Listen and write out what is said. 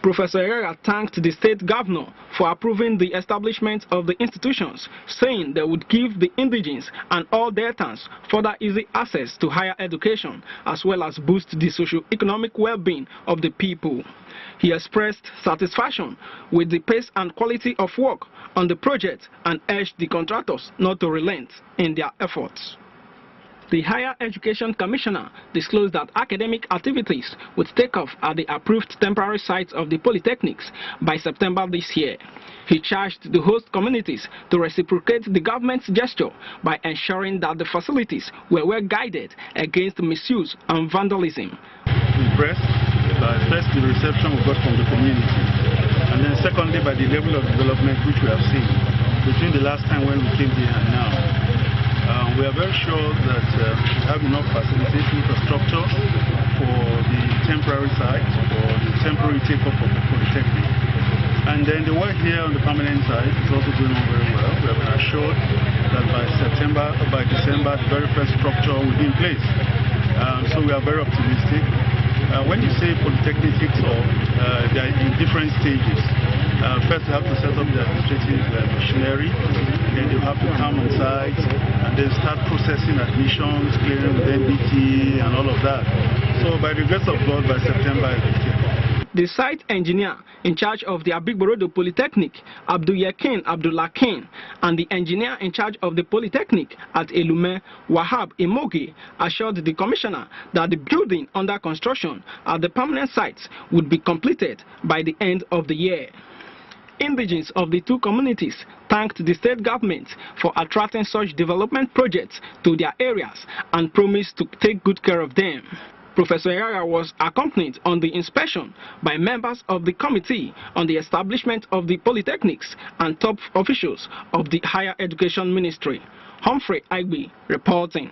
Professor Herrera thanked the state governor for approving the establishment of the institutions, saying they would give the indigenes and all Deltans further easy access to higher education, as well as boost the socio-economic well-being of the people. He expressed satisfaction with the pace and quality of work on the project and urged the contractors not to relent in their efforts. The Higher Education Commissioner disclosed that academic activities would take off at the approved temporary sites of the Polytechnics by September this year. He charged the host communities to reciprocate the government's gesture by ensuring that the facilities were well guided against misuse and vandalism. Impressed by first the reception we got from the community, and then secondly by the level of development which we have seen between the last time when we came here and now. We are very sure that we have enough facilities, infrastructure for the temporary site, for the temporary take-up of the Polytechnic. And then the work here on the permanent site is also going on very well. We have been assured that by December, the very first structure will be in place. So we are very optimistic. When you say Polytechnic kicks off, they are in different stages. First, you have to set up the administrative machinery, then you have to come on site, and then start processing admissions, clearing with NBT, and all of that. So by the grace of God, by September, it will kick off. The site engineer in charge of the Abigborodo Polytechnic, Abdul-Yakin Abdullakin, and the engineer in charge of the Polytechnic at Elume, Wahab Imogi, assured the commissioner that the building under construction at the permanent sites would be completed by the end of the year. Indigenes of the two communities thanked the state government for attracting such development projects to their areas and promised to take good care of them. Professor Herrera was accompanied on the inspection by members of the Committee on the Establishment of the Polytechnics and top officials of the Higher Education Ministry. Humphrey Igbe reporting.